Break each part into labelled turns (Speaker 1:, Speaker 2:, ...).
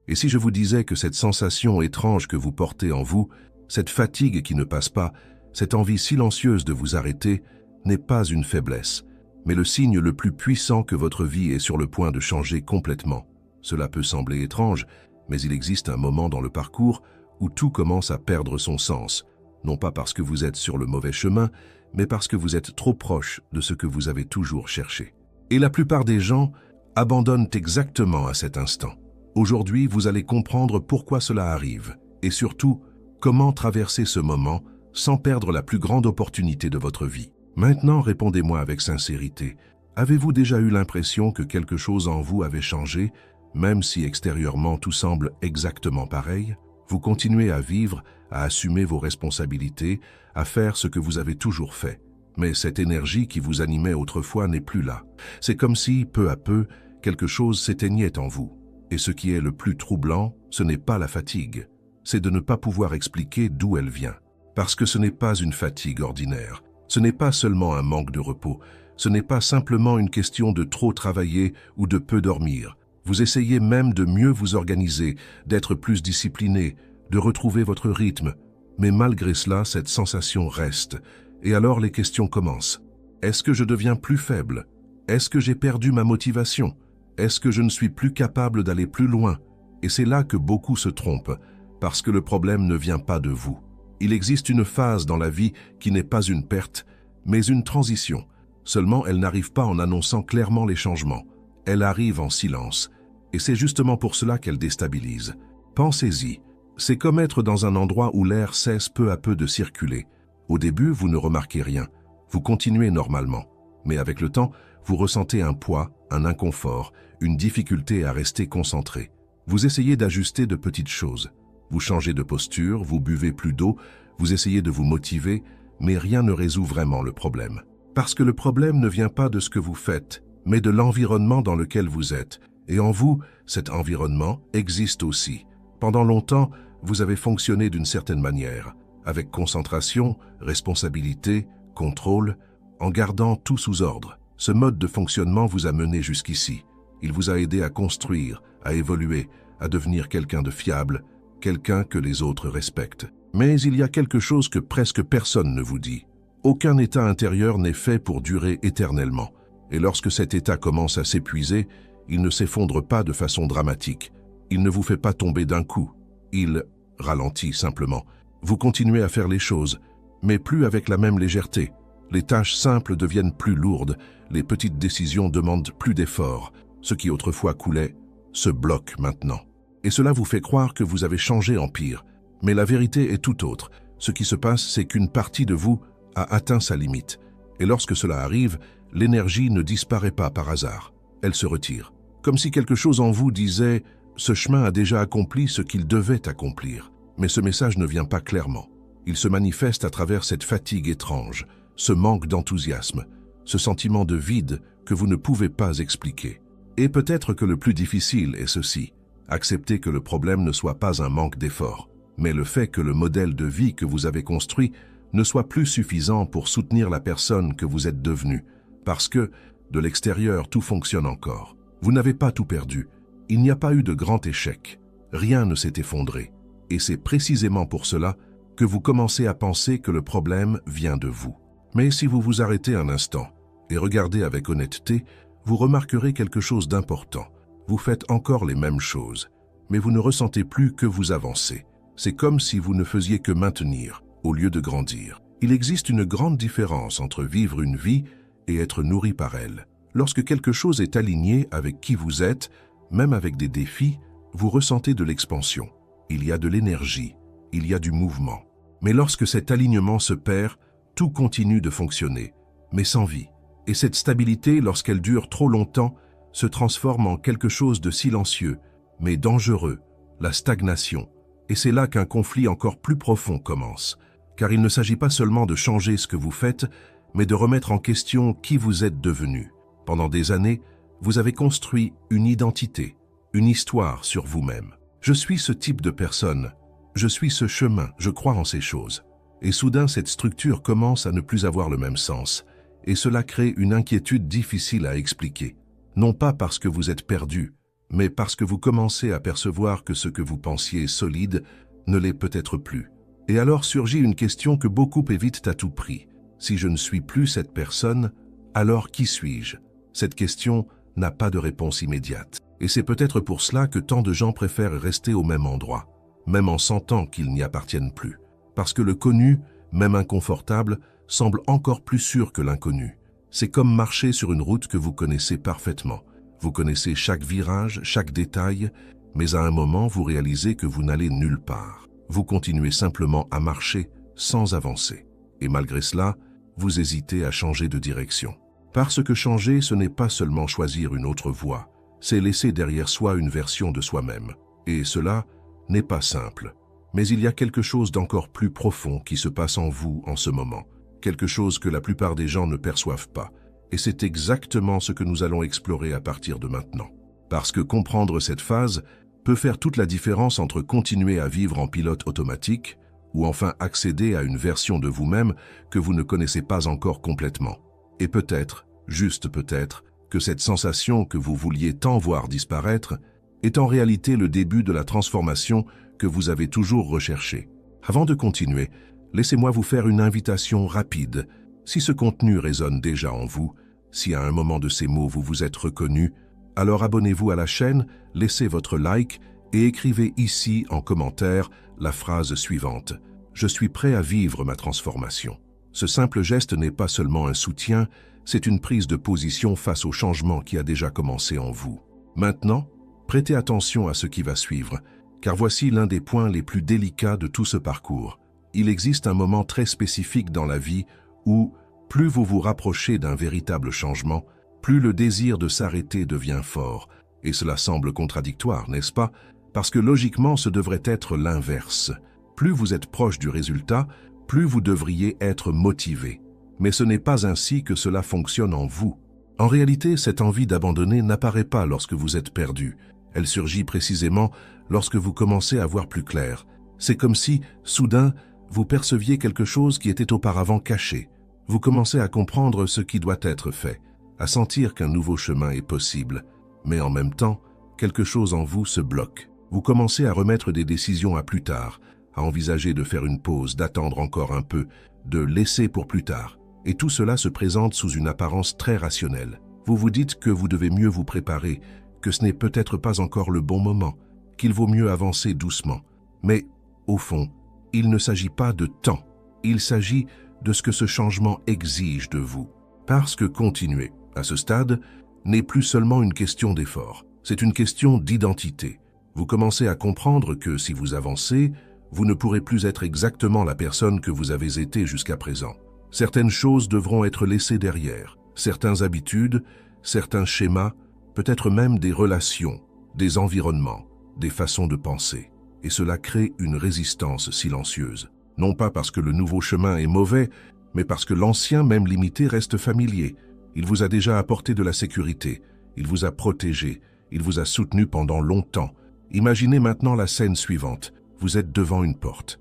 Speaker 1: Et si je vous disais que cette sensation étrange que vous portez en vous, cette fatigue qui ne passe pas, cette envie silencieuse de vous arrêter, n'est pas une faiblesse, mais le signe le plus puissant que votre vie est sur le point de changer complètement. Cela peut sembler étrange, mais il existe un moment dans le parcours où tout commence à perdre son sens, non pas parce que vous êtes sur le mauvais chemin, mais parce que vous êtes trop proche de ce que vous avez toujours cherché. Et la plupart des gens abandonnent exactement à cet instant. Aujourd'hui, vous allez comprendre pourquoi cela arrive, et surtout, comment traverser ce moment sans perdre la plus grande opportunité de votre vie. Maintenant, répondez-moi avec sincérité. Avez-vous déjà eu l'impression que quelque chose en vous avait changé, même si extérieurement tout semble exactement pareil? Vous continuez à vivre, à assumer vos responsabilités, à faire ce que vous avez toujours fait. Mais cette énergie qui vous animait autrefois n'est plus là. C'est comme si, peu à peu, quelque chose s'éteignait en vous. Et ce qui est le plus troublant, ce n'est pas la fatigue, c'est de ne pas pouvoir expliquer d'où elle vient. Parce que ce n'est pas une fatigue ordinaire, ce n'est pas seulement un manque de repos, ce n'est pas simplement une question de trop travailler ou de peu dormir. Vous essayez même de mieux vous organiser, d'être plus discipliné, de retrouver votre rythme. Mais malgré cela, cette sensation reste. Et alors les questions commencent. Est-ce que je deviens plus faible? Est-ce que j'ai perdu ma motivation? Est-ce que je ne suis plus capable d'aller plus loin? Et c'est là que beaucoup se trompent, parce que le problème ne vient pas de vous. Il existe une phase dans la vie qui n'est pas une perte, mais une transition. Seulement, elle n'arrive pas en annonçant clairement les changements. Elle arrive en silence. Et c'est justement pour cela qu'elle déstabilise. Pensez-y. C'est comme être dans un endroit où l'air cesse peu à peu de circuler. Au début, vous ne remarquez rien. Vous continuez normalement. Mais avec le temps, vous ressentez un poids, un inconfort, une difficulté à rester concentré. Vous essayez d'ajuster de petites choses. Vous changez de posture, vous buvez plus d'eau, vous essayez de vous motiver, mais rien ne résout vraiment le problème. Parce que le problème ne vient pas de ce que vous faites, mais de l'environnement dans lequel vous êtes. Et en vous, cet environnement existe aussi. Pendant longtemps, vous avez fonctionné d'une certaine manière, avec concentration, responsabilité, contrôle, en gardant tout sous ordre. Ce mode de fonctionnement vous a mené jusqu'ici. Il vous a aidé à construire, à évoluer, à devenir quelqu'un de fiable, quelqu'un que les autres respectent. Mais il y a quelque chose que presque personne ne vous dit. Aucun état intérieur n'est fait pour durer éternellement. Et lorsque cet état commence à s'épuiser, il ne s'effondre pas de façon dramatique. Il ne vous fait pas tomber d'un coup. Il ralentit simplement. Vous continuez à faire les choses, mais plus avec la même légèreté. Les tâches simples deviennent plus lourdes, les petites décisions demandent plus d'efforts. Ce qui autrefois coulait se bloque maintenant. Et cela vous fait croire que vous avez changé en pire. Mais la vérité est tout autre. Ce qui se passe, c'est qu'une partie de vous a atteint sa limite. Et lorsque cela arrive, l'énergie ne disparaît pas par hasard. Elle se retire. Comme si quelque chose en vous disait « ce chemin a déjà accompli ce qu'il devait accomplir ». Mais ce message ne vient pas clairement. Il se manifeste à travers cette fatigue étrange, ce manque d'enthousiasme, ce sentiment de vide que vous ne pouvez pas expliquer. Et peut-être que le plus difficile est ceci, accepter que le problème ne soit pas un manque d'effort, mais le fait que le modèle de vie que vous avez construit ne soit plus suffisant pour soutenir la personne que vous êtes devenue, parce que, de l'extérieur, tout fonctionne encore. Vous n'avez pas tout perdu. Il n'y a pas eu de grand échec. Rien ne s'est effondré. Et c'est précisément pour cela que vous commencez à penser que le problème vient de vous. Mais si vous vous arrêtez un instant et regardez avec honnêteté, vous remarquerez quelque chose d'important. Vous faites encore les mêmes choses, mais vous ne ressentez plus que vous avancez. C'est comme si vous ne faisiez que maintenir, au lieu de grandir. Il existe une grande différence entre vivre une vie et être nourri par elle. Lorsque quelque chose est aligné avec qui vous êtes, même avec des défis, vous ressentez de l'expansion. Il y a de l'énergie, il y a du mouvement. Mais lorsque cet alignement se perd, tout continue de fonctionner, mais sans vie. Et cette stabilité, lorsqu'elle dure trop longtemps, se transforme en quelque chose de silencieux, mais dangereux, la stagnation. Et c'est là qu'un conflit encore plus profond commence. Car il ne s'agit pas seulement de changer ce que vous faites, mais de remettre en question qui vous êtes devenu. Pendant des années, vous avez construit une identité, une histoire sur vous-même. Je suis ce type de personne, je suis ce chemin, je crois en ces choses. Et soudain, cette structure commence à ne plus avoir le même sens. Et cela crée une inquiétude difficile à expliquer. Non pas parce que vous êtes perdu, mais parce que vous commencez à percevoir que ce que vous pensiez solide ne l'est peut-être plus. Et alors surgit une question que beaucoup évitent à tout prix. Si je ne suis plus cette personne, alors qui suis-je? Cette question n'a pas de réponse immédiate. Et c'est peut-être pour cela que tant de gens préfèrent rester au même endroit, même en sentant qu'ils n'y appartiennent plus. Parce que le connu, même inconfortable, semble encore plus sûr que l'inconnu. C'est comme marcher sur une route que vous connaissez parfaitement. Vous connaissez chaque virage, chaque détail, mais à un moment, vous réalisez que vous n'allez nulle part. Vous continuez simplement à marcher sans avancer. Et malgré cela, vous hésitez à changer de direction. Parce que changer, ce n'est pas seulement choisir une autre voie, c'est laisser derrière soi une version de soi-même. Et cela n'est pas simple. Mais il y a quelque chose d'encore plus profond qui se passe en vous en ce moment. Quelque chose que la plupart des gens ne perçoivent pas. Et c'est exactement ce que nous allons explorer à partir de maintenant. Parce que comprendre cette phase peut faire toute la différence entre continuer à vivre en pilote automatique ou enfin accéder à une version de vous-même que vous ne connaissez pas encore complètement. Et peut-être, juste peut-être, que cette sensation que vous vouliez tant voir disparaître est en réalité le début de la transformation que vous avez toujours recherchée. Avant de continuer, laissez-moi vous faire une invitation rapide. Si ce contenu résonne déjà en vous, si à un moment de ces mots vous vous êtes reconnu, alors abonnez-vous à la chaîne, laissez votre like et écrivez ici en commentaire la phrase suivante. Je suis prêt à vivre ma transformation. Ce simple geste n'est pas seulement un soutien, c'est une prise de position face au changement qui a déjà commencé en vous. Maintenant, prêtez attention à ce qui va suivre, car voici l'un des points les plus délicats de tout ce parcours. Il existe un moment très spécifique dans la vie où, plus vous vous rapprochez d'un véritable changement, plus le désir de s'arrêter devient fort. Et cela semble contradictoire, n'est-ce pas? Parce que logiquement, ce devrait être l'inverse. Plus vous êtes proche du résultat, plus vous devriez être motivé. Mais ce n'est pas ainsi que cela fonctionne en vous. En réalité, cette envie d'abandonner n'apparaît pas lorsque vous êtes perdu. Elle surgit précisément lorsque vous commencez à voir plus clair. C'est comme si, soudain, vous perceviez quelque chose qui était auparavant caché. Vous commencez à comprendre ce qui doit être fait, à sentir qu'un nouveau chemin est possible. Mais en même temps, quelque chose en vous se bloque. Vous commencez à remettre des décisions à plus tard, à envisager de faire une pause, d'attendre encore un peu, de laisser pour plus tard. Et tout cela se présente sous une apparence très rationnelle. Vous vous dites que vous devez mieux vous préparer, que ce n'est peut-être pas encore le bon moment, qu'il vaut mieux avancer doucement. Mais, au fond, il ne s'agit pas de temps, il s'agit de ce que ce changement exige de vous. Parce que continuer, à ce stade, n'est plus seulement une question d'effort, c'est une question d'identité. Vous commencez à comprendre que si vous avancez, vous ne pourrez plus être exactement la personne que vous avez été jusqu'à présent. Certaines choses devront être laissées derrière, certaines habitudes, certains schémas, peut-être même des relations, des environnements, des façons de penser. Et cela crée une résistance silencieuse. Non pas parce que le nouveau chemin est mauvais, mais parce que l'ancien, même limité, reste familier. Il vous a déjà apporté de la sécurité, il vous a protégé, il vous a soutenu pendant longtemps. Imaginez maintenant la scène suivante. Vous êtes devant une porte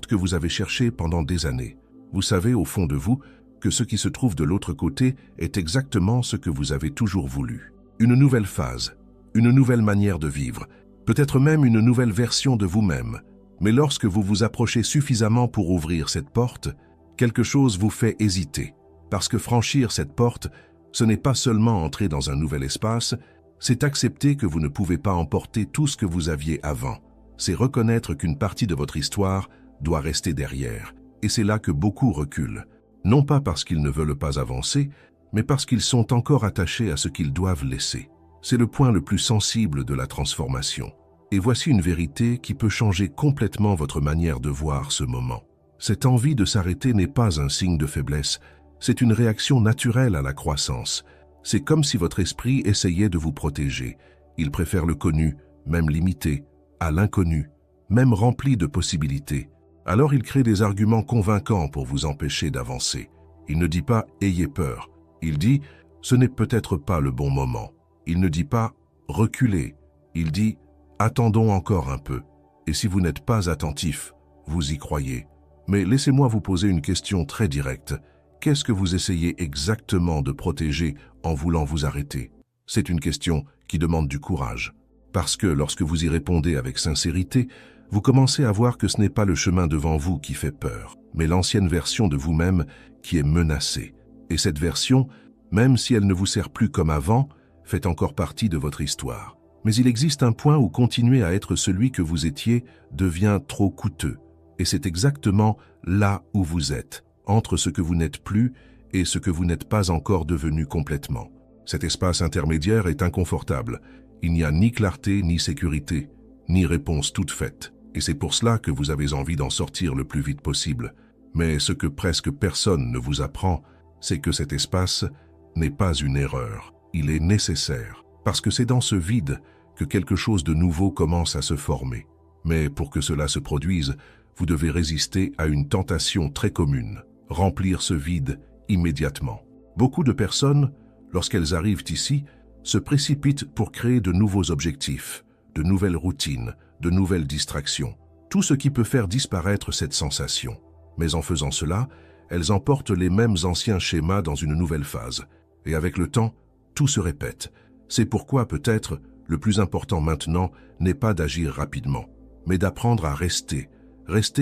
Speaker 1: que vous avez cherchée pendant des années. Vous savez au fond de vous que ce qui se trouve de l'autre côté est exactement ce que vous avez toujours voulu. Une nouvelle phase, une nouvelle manière de vivre, peut-être même une nouvelle version de vous-même. Mais lorsque vous vous approchez suffisamment pour ouvrir cette porte, quelque chose vous fait hésiter. Parce que franchir cette porte, ce n'est pas seulement entrer dans un nouvel espace, c'est accepter que vous ne pouvez pas emporter tout ce que vous aviez avant. C'est reconnaître qu'une partie de votre histoire doit rester derrière. Et c'est là que beaucoup reculent. Non pas parce qu'ils ne veulent pas avancer, mais parce qu'ils sont encore attachés à ce qu'ils doivent laisser. C'est le point le plus sensible de la transformation. Et voici une vérité qui peut changer complètement votre manière de voir ce moment. Cette envie de s'arrêter n'est pas un signe de faiblesse, c'est une réaction naturelle à la croissance. C'est comme si votre esprit essayait de vous protéger. Il préfère le connu, même limité, à l'inconnu, même rempli de possibilités. Alors il crée des arguments convaincants pour vous empêcher d'avancer. Il ne dit pas « ayez peur ». Il dit « ce n'est peut-être pas le bon moment ». Il ne dit pas « reculez ». Il dit « attendons encore un peu ». Et si vous n'êtes pas attentif, vous y croyez. Mais laissez-moi vous poser une question très directe. Qu'est-ce que vous essayez exactement de protéger en voulant vous arrêter? C'est une question qui demande du courage. Parce que lorsque vous y répondez avec sincérité, vous commencez à voir que ce n'est pas le chemin devant vous qui fait peur, mais l'ancienne version de vous-même qui est menacée. Et cette version, même si elle ne vous sert plus comme avant, fait encore partie de votre histoire. Mais il existe un point où continuer à être celui que vous étiez devient trop coûteux. Et c'est exactement là où vous êtes, entre ce que vous n'êtes plus et ce que vous n'êtes pas encore devenu complètement. Cet espace intermédiaire est inconfortable. Il n'y a ni clarté, ni sécurité, ni réponse toute faite. Et c'est pour cela que vous avez envie d'en sortir le plus vite possible. Mais ce que presque personne ne vous apprend, c'est que cet espace n'est pas une erreur. Il est nécessaire, parce que c'est dans ce vide que quelque chose de nouveau commence à se former. Mais pour que cela se produise, vous devez résister à une tentation très commune, remplir ce vide immédiatement. Beaucoup de personnes, lorsqu'elles arrivent ici, se précipitent pour créer de nouveaux objectifs, de nouvelles routines, de nouvelles distractions, tout ce qui peut faire disparaître cette sensation. Mais en faisant cela, elles emportent les mêmes anciens schémas dans une nouvelle phase. Et avec le temps, tout se répète. C'est pourquoi peut-être le plus important maintenant n'est pas d'agir rapidement, mais d'apprendre à rester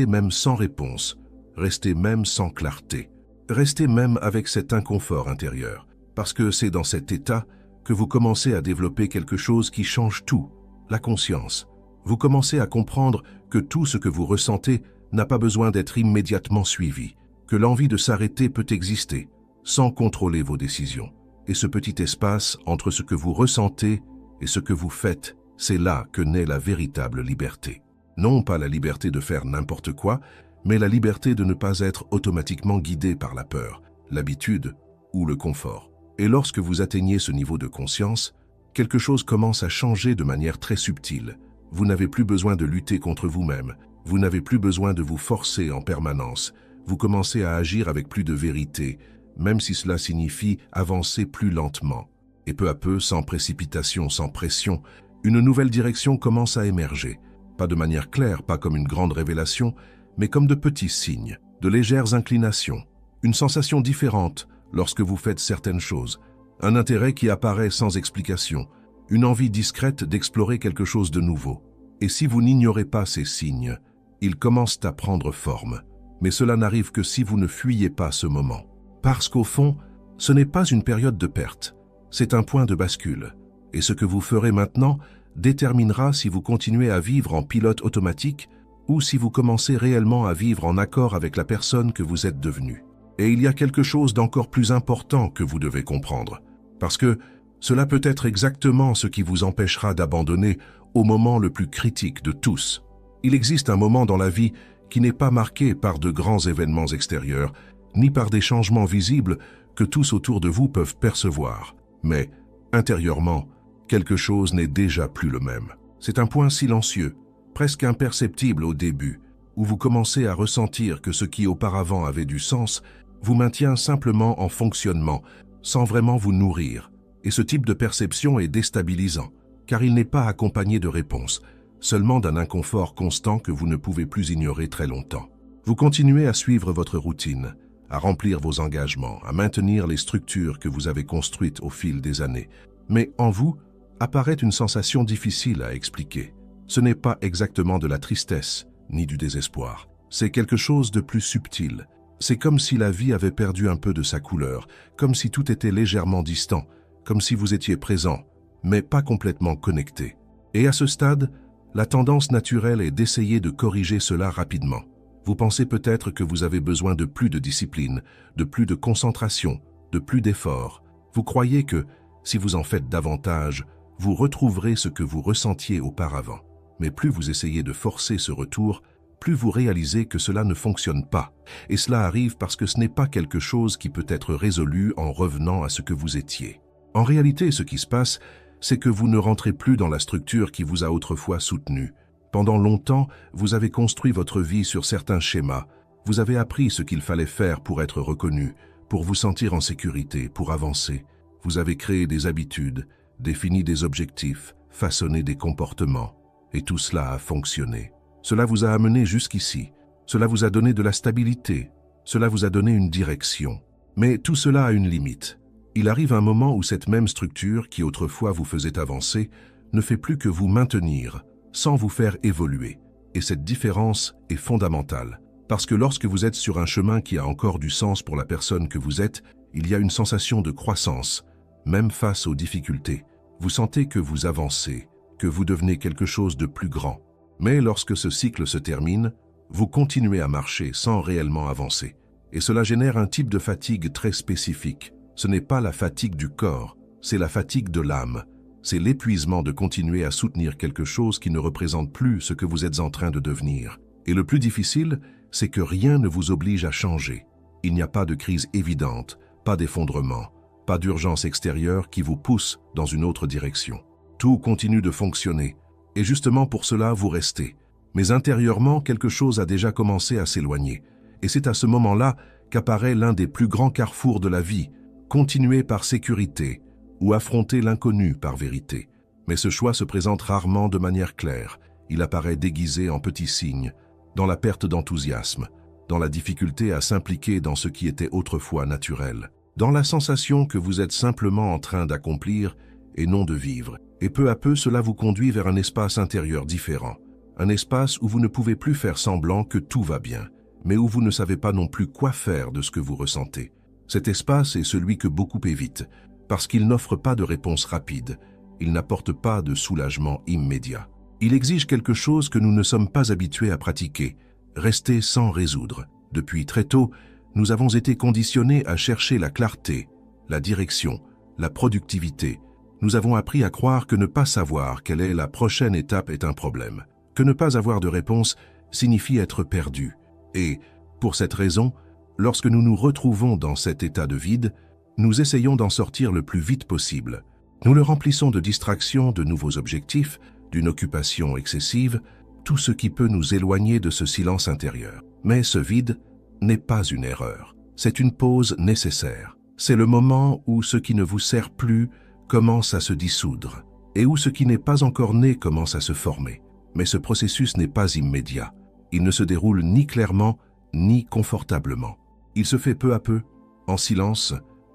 Speaker 1: même sans réponse, rester même sans clarté, rester même avec cet inconfort intérieur, parce que c'est dans cet état que vous commencez à développer quelque chose qui change tout, la conscience. Vous commencez à comprendre que tout ce que vous ressentez n'a pas besoin d'être immédiatement suivi, que l'envie de s'arrêter peut exister, sans contrôler vos décisions. Et ce petit espace entre ce que vous ressentez et ce que vous faites, c'est là que naît la véritable liberté. Non pas la liberté de faire n'importe quoi, mais la liberté de ne pas être automatiquement guidé par la peur, l'habitude ou le confort. Et lorsque vous atteignez ce niveau de conscience, quelque chose commence à changer de manière très subtile. Vous n'avez plus besoin de lutter contre vous-même, vous n'avez plus besoin de vous forcer en permanence, vous commencez à agir avec plus de vérité, même si cela signifie avancer plus lentement. Et peu à peu, sans précipitation, sans pression, une nouvelle direction commence à émerger. Pas de manière claire, pas comme une grande révélation, mais comme de petits signes, de légères inclinations, une sensation différente lorsque vous faites certaines choses, un intérêt qui apparaît sans explication, une envie discrète d'explorer quelque chose de nouveau. Et si vous n'ignorez pas ces signes, ils commencent à prendre forme. Mais cela n'arrive que si vous ne fuyez pas ce moment. Parce qu'au fond, ce n'est pas une période de perte, c'est un point de bascule. Et ce que vous ferez maintenant déterminera si vous continuez à vivre en pilote automatique ou si vous commencez réellement à vivre en accord avec la personne que vous êtes devenue. Et il y a quelque chose d'encore plus important que vous devez comprendre, parce que cela peut être exactement ce qui vous empêchera d'abandonner au moment le plus critique de tous. Il existe un moment dans la vie qui n'est pas marqué par de grands événements extérieurs, ni par des changements visibles que tous autour de vous peuvent percevoir. Mais, intérieurement, quelque chose n'est déjà plus le même. C'est un point silencieux, presque imperceptible au début, où vous commencez à ressentir que ce qui auparavant avait du sens vous maintient simplement en fonctionnement, sans vraiment vous nourrir. Et ce type de perception est déstabilisant, car il n'est pas accompagné de réponse, seulement d'un inconfort constant que vous ne pouvez plus ignorer très longtemps. Vous continuez à suivre votre routine, à remplir vos engagements, à maintenir les structures que vous avez construites au fil des années. Mais en vous apparaît une sensation difficile à expliquer. Ce n'est pas exactement de la tristesse, ni du désespoir. C'est quelque chose de plus subtil. C'est comme si la vie avait perdu un peu de sa couleur, comme si tout était légèrement distant, comme si vous étiez présent, mais pas complètement connecté. Et à ce stade, la tendance naturelle est d'essayer de corriger cela rapidement. Vous pensez peut-être que vous avez besoin de plus de discipline, de plus de concentration, de plus d'efforts. Vous croyez que, si vous en faites davantage, vous retrouverez ce que vous ressentiez auparavant. Mais plus vous essayez de forcer ce retour, plus vous réalisez que cela ne fonctionne pas. Et cela arrive parce que ce n'est pas quelque chose qui peut être résolu en revenant à ce que vous étiez. En réalité, ce qui se passe, c'est que vous ne rentrez plus dans la structure qui vous a autrefois soutenu. Pendant longtemps, vous avez construit votre vie sur certains schémas. Vous avez appris ce qu'il fallait faire pour être reconnu, pour vous sentir en sécurité, pour avancer. Vous avez créé des habitudes, défini des objectifs, façonné des comportements. Et tout cela a fonctionné. Cela vous a amené jusqu'ici. Cela vous a donné de la stabilité. Cela vous a donné une direction. Mais tout cela a une limite. Il arrive un moment où cette même structure qui autrefois vous faisait avancer ne fait plus que vous maintenir, sans vous faire évoluer. Et cette différence est fondamentale, parce que lorsque vous êtes sur un chemin qui a encore du sens pour la personne que vous êtes, il y a une sensation de croissance, même face aux difficultés. Vous sentez que vous avancez, que vous devenez quelque chose de plus grand. Mais lorsque ce cycle se termine, vous continuez à marcher sans réellement avancer. Et cela génère un type de fatigue très spécifique. Ce n'est pas la fatigue du corps, c'est la fatigue de l'âme. C'est l'épuisement de continuer à soutenir quelque chose qui ne représente plus ce que vous êtes en train de devenir. Et le plus difficile, c'est que rien ne vous oblige à changer. Il n'y a pas de crise évidente, pas d'effondrement, pas d'urgence extérieure qui vous pousse dans une autre direction. Tout continue de fonctionner, et justement pour cela vous restez. Mais intérieurement, quelque chose a déjà commencé à s'éloigner. Et c'est à ce moment-là qu'apparaît l'un des plus grands carrefours de la vie, continuer par sécurité ou affronter l'inconnu par vérité. Mais ce choix se présente rarement de manière claire. Il apparaît déguisé en petits signes, dans la perte d'enthousiasme, dans la difficulté à s'impliquer dans ce qui était autrefois naturel, dans la sensation que vous êtes simplement en train d'accomplir et non de vivre. Et peu à peu, cela vous conduit vers un espace intérieur différent, un espace où vous ne pouvez plus faire semblant que tout va bien, mais où vous ne savez pas non plus quoi faire de ce que vous ressentez. Cet espace est celui que beaucoup évitent, parce qu'il n'offre pas de réponse rapide, il n'apporte pas de soulagement immédiat. Il exige quelque chose que nous ne sommes pas habitués à pratiquer, rester sans résoudre. Depuis très tôt, nous avons été conditionnés à chercher la clarté, la direction, la productivité. Nous avons appris à croire que ne pas savoir quelle est la prochaine étape est un problème, que ne pas avoir de réponse signifie être perdu. Et, pour cette raison, lorsque nous nous retrouvons dans cet état de vide, nous essayons d'en sortir le plus vite possible. Nous le remplissons de distractions, de nouveaux objectifs, d'une occupation excessive, tout ce qui peut nous éloigner de ce silence intérieur. Mais ce vide n'est pas une erreur. C'est une pause nécessaire. C'est le moment où ce qui ne vous sert plus commence à se dissoudre et où ce qui n'est pas encore né commence à se former. Mais ce processus n'est pas immédiat. Il ne se déroule ni clairement ni confortablement. Il se fait peu à peu, en silence,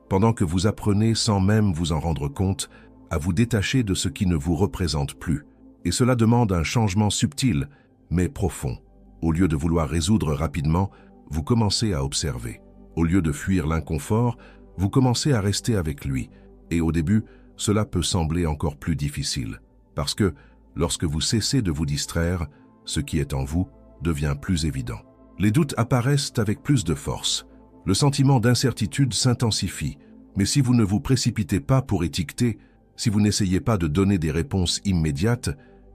Speaker 1: pendant que vous apprenez sans même vous en rendre compte à vous détacher de ce qui ne vous représente plus. Et cela demande un changement subtil, mais profond. Au lieu de vouloir résoudre rapidement, vous commencez à observer. Au lieu de fuir l'inconfort, vous commencez à rester avec lui. Et au début, cela peut sembler encore plus difficile. Parce que, lorsque vous cessez de vous distraire, ce qui est en vous devient plus évident. Les doutes apparaissent avec plus de force. Le sentiment d'incertitude s'intensifie. Mais si vous ne vous précipitez pas pour étiqueter, si vous n'essayez pas de donner des réponses immédiates,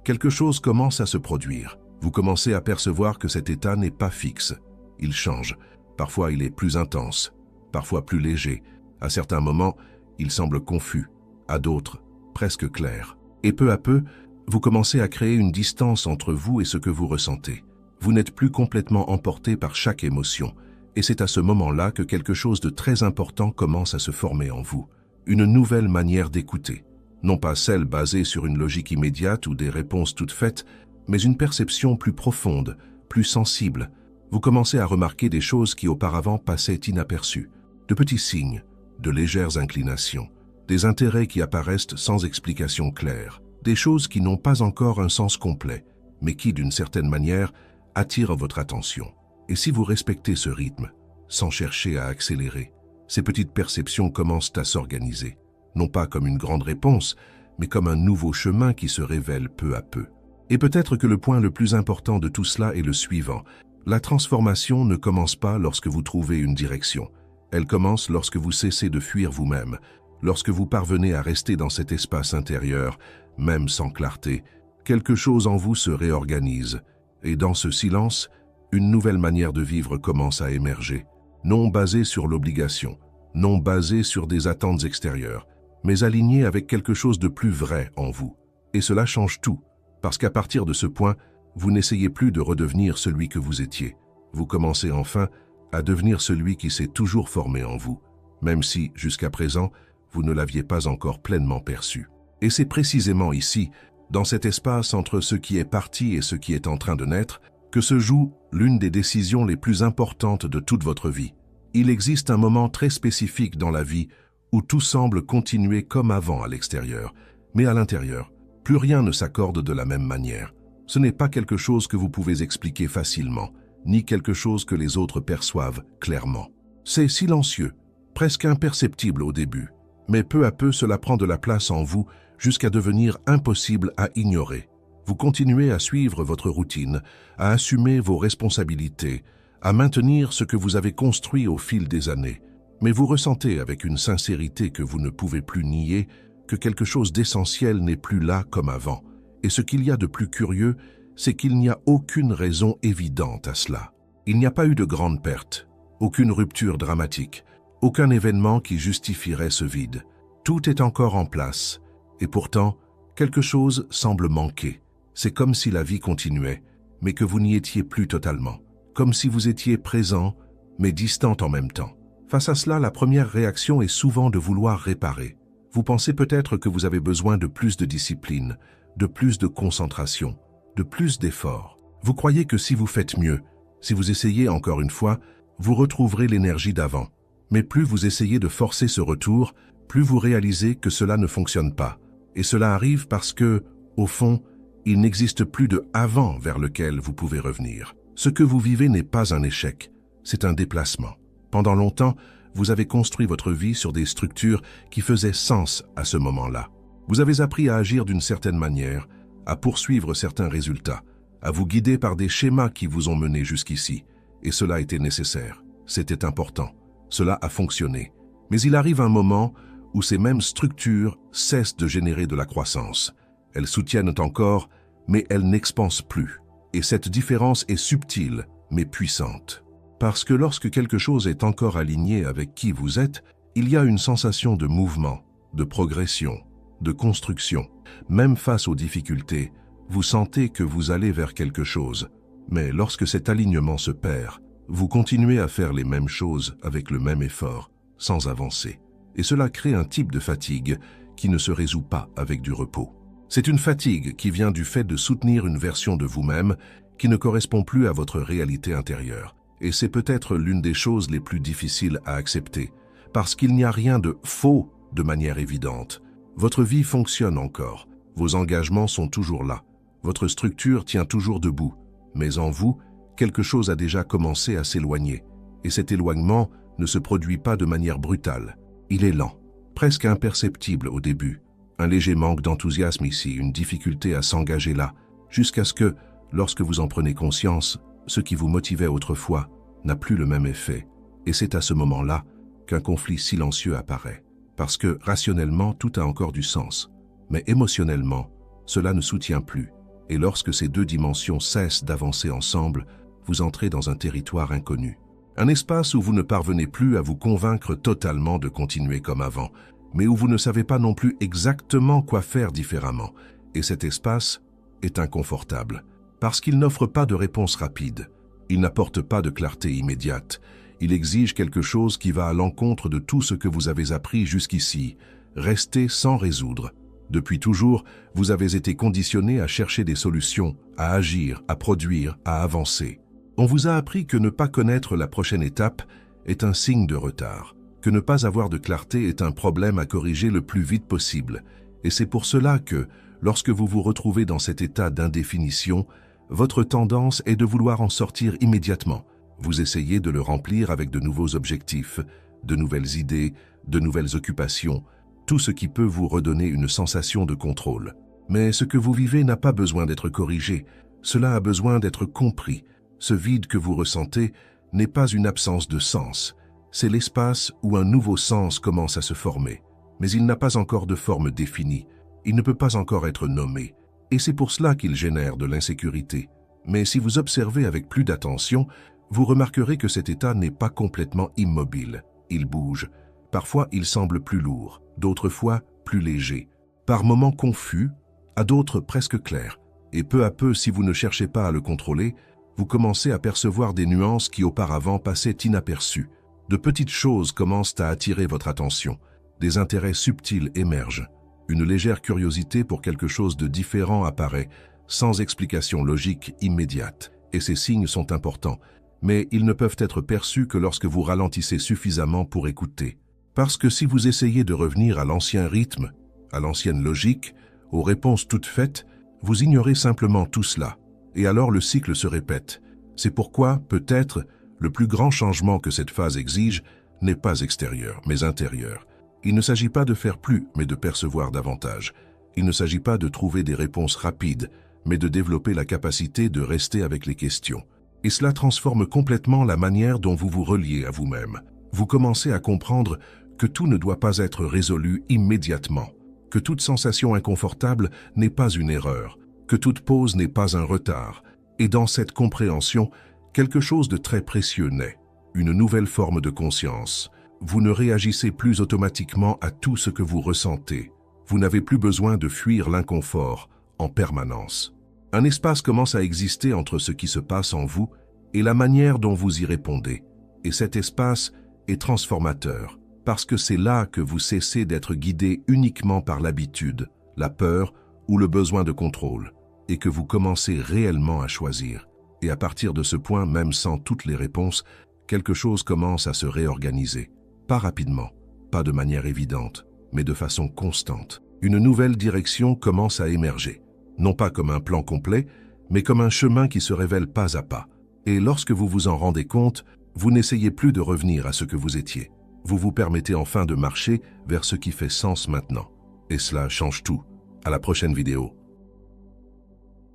Speaker 1: quelque chose commence à se produire. Vous commencez à percevoir que cet état n'est pas fixe. Il change. Parfois, il est plus intense, parfois plus léger. À certains moments, il semble confus. À d'autres, presque clair. Et peu à peu, vous commencez à créer une distance entre vous et ce que vous ressentez. Vous n'êtes plus complètement emporté par chaque émotion. Et c'est à ce moment-là que quelque chose de très important commence à se former en vous. Une nouvelle manière d'écouter. Non pas celle basée sur une logique immédiate ou des réponses toutes faites, mais une perception plus profonde, plus sensible. Vous commencez à remarquer des choses qui auparavant passaient inaperçues. De petits signes, de légères inclinations, des intérêts qui apparaissent sans explication claire, des choses qui n'ont pas encore un sens complet, mais qui, d'une certaine manière, attirent votre attention. Et si vous respectez ce rythme, sans chercher à accélérer, ces petites perceptions commencent à s'organiser, non pas comme une grande réponse, mais comme un nouveau chemin qui se révèle peu à peu. Et peut-être que le point le plus important de tout cela est le suivant. La transformation ne commence pas lorsque vous trouvez une direction. Elle commence lorsque vous cessez de fuir vous-même, lorsque vous parvenez à rester dans cet espace intérieur, même sans clarté. Quelque chose en vous se réorganise, et dans ce silence, une nouvelle manière de vivre commence à émerger, non basée sur l'obligation, non basée sur des attentes extérieures, mais alignée avec quelque chose de plus vrai en vous. Et cela change tout, parce qu'à partir de ce point, vous n'essayez plus de redevenir celui que vous étiez. Vous commencez enfin à devenir celui qui s'est toujours formé en vous, même si, jusqu'à présent, vous ne l'aviez pas encore pleinement perçu. Et c'est précisément ici, dans cet espace entre ce qui est parti et ce qui est en train de naître, que se joue l'une des décisions les plus importantes de toute votre vie. Il existe un moment très spécifique dans la vie où tout semble continuer comme avant à l'extérieur, mais à l'intérieur, plus rien ne s'accorde de la même manière. Ce n'est pas quelque chose que vous pouvez expliquer facilement, ni quelque chose que les autres perçoivent clairement. C'est silencieux, presque imperceptible au début, mais peu à peu cela prend de la place en vous jusqu'à devenir impossible à ignorer. Vous continuez à suivre votre routine, à assumer vos responsabilités, à maintenir ce que vous avez construit au fil des années, mais vous ressentez avec une sincérité que vous ne pouvez plus nier que quelque chose d'essentiel n'est plus là comme avant. Et ce qu'il y a de plus curieux, c'est qu'il n'y a aucune raison évidente à cela. Il n'y a pas eu de grande perte, aucune rupture dramatique, aucun événement qui justifierait ce vide. Tout est encore en place, et pourtant, quelque chose semble manquer. C'est comme si la vie continuait, mais que vous n'y étiez plus totalement. Comme si vous étiez présent, mais distant en même temps. Face à cela, la première réaction est souvent de vouloir réparer. Vous pensez peut-être que vous avez besoin de plus de discipline, de plus de concentration, de plus d'efforts. Vous croyez que si vous faites mieux, si vous essayez encore une fois, vous retrouverez l'énergie d'avant. Mais plus vous essayez de forcer ce retour, plus vous réalisez que cela ne fonctionne pas. Et cela arrive parce que, au fond, il n'existe plus de « avant » vers lequel vous pouvez revenir. Ce que vous vivez n'est pas un échec, c'est un déplacement. Pendant longtemps, vous avez construit votre vie sur des structures qui faisaient sens à ce moment-là. Vous avez appris à agir d'une certaine manière, à poursuivre certains résultats, à vous guider par des schémas qui vous ont mené jusqu'ici. Et cela était nécessaire, c'était important, cela a fonctionné. Mais il arrive un moment où ces mêmes structures cessent de générer de la croissance. Elles soutiennent encore, mais elles n'expansent plus. Et cette différence est subtile, mais puissante. Parce que lorsque quelque chose est encore aligné avec qui vous êtes, il y a une sensation de mouvement, de progression, de construction. Même face aux difficultés, vous sentez que vous allez vers quelque chose. Mais lorsque cet alignement se perd, vous continuez à faire les mêmes choses avec le même effort, sans avancer. Et cela crée un type de fatigue qui ne se résout pas avec du repos. C'est une fatigue qui vient du fait de soutenir une version de vous-même qui ne correspond plus à votre réalité intérieure. Et c'est peut-être l'une des choses les plus difficiles à accepter, parce qu'il n'y a rien de faux de manière évidente. Votre vie fonctionne encore, vos engagements sont toujours là, votre structure tient toujours debout, mais en vous, quelque chose a déjà commencé à s'éloigner. Et cet éloignement ne se produit pas de manière brutale. Il est lent, presque imperceptible au début. Un léger manque d'enthousiasme ici, une difficulté à s'engager là, jusqu'à ce que, lorsque vous en prenez conscience, ce qui vous motivait autrefois n'a plus le même effet. Et c'est à ce moment-là qu'un conflit silencieux apparaît. Parce que, rationnellement, tout a encore du sens. Mais émotionnellement, cela ne soutient plus. Et lorsque ces deux dimensions cessent d'avancer ensemble, vous entrez dans un territoire inconnu. Un espace où vous ne parvenez plus à vous convaincre totalement de continuer comme avant, mais où vous ne savez pas non plus exactement quoi faire différemment. Et cet espace est inconfortable, parce qu'il n'offre pas de réponse rapide. Il n'apporte pas de clarté immédiate. Il exige quelque chose qui va à l'encontre de tout ce que vous avez appris jusqu'ici. Rester sans résoudre. Depuis toujours, vous avez été conditionné à chercher des solutions, à agir, à produire, à avancer. On vous a appris que ne pas connaître la prochaine étape est un signe de retard, que ne pas avoir de clarté est un problème à corriger le plus vite possible. Et c'est pour cela que, lorsque vous vous retrouvez dans cet état d'indéfinition, votre tendance est de vouloir en sortir immédiatement. Vous essayez de le remplir avec de nouveaux objectifs, de nouvelles idées, de nouvelles occupations, tout ce qui peut vous redonner une sensation de contrôle. Mais ce que vous vivez n'a pas besoin d'être corrigé, cela a besoin d'être compris. Ce vide que vous ressentez n'est pas une absence de sens, c'est l'espace où un nouveau sens commence à se former. Mais il n'a pas encore de forme définie, il ne peut pas encore être nommé, et c'est pour cela qu'il génère de l'insécurité. Mais si vous observez avec plus d'attention, vous remarquerez que cet état n'est pas complètement immobile. Il bouge. Parfois, il semble plus lourd, d'autres fois plus léger. Par moments confus, à d'autres presque clairs. Et peu à peu, si vous ne cherchez pas à le contrôler, vous commencez à percevoir des nuances qui auparavant passaient inaperçues. De petites choses commencent à attirer votre attention. Des intérêts subtils émergent. Une légère curiosité pour quelque chose de différent apparaît, sans explication logique immédiate. Et ces signes sont importants, mais ils ne peuvent être perçus que lorsque vous ralentissez suffisamment pour écouter. Parce que si vous essayez de revenir à l'ancien rythme, à l'ancienne logique, aux réponses toutes faites, vous ignorez simplement tout cela, et alors le cycle se répète. C'est pourquoi, peut-être, le plus grand changement que cette phase exige n'est pas extérieur, mais intérieur. Il ne s'agit pas de faire plus, mais de percevoir davantage. Il ne s'agit pas de trouver des réponses rapides, mais de développer la capacité de rester avec les questions. Et cela transforme complètement la manière dont vous vous reliez à vous-même. Vous commencez à comprendre que tout ne doit pas être résolu immédiatement, que toute sensation inconfortable n'est pas une erreur, que toute pause n'est pas un retard. Et dans cette compréhension, quelque chose de très précieux naît, une nouvelle forme de conscience. Vous ne réagissez plus automatiquement à tout ce que vous ressentez. Vous n'avez plus besoin de fuir l'inconfort en permanence. Un espace commence à exister entre ce qui se passe en vous et la manière dont vous y répondez. Et cet espace est transformateur, parce que c'est là que vous cessez d'être guidé uniquement par l'habitude, la peur ou le besoin de contrôle, et que vous commencez réellement à choisir. Et à partir de ce point, même sans toutes les réponses, quelque chose commence à se réorganiser. Pas rapidement, pas de manière évidente, mais de façon constante. Une nouvelle direction commence à émerger, non pas comme un plan complet, mais comme un chemin qui se révèle pas à pas. Et lorsque vous vous en rendez compte, vous n'essayez plus de revenir à ce que vous étiez. Vous vous permettez enfin de marcher vers ce qui fait sens maintenant. Et cela change tout. À la prochaine vidéo.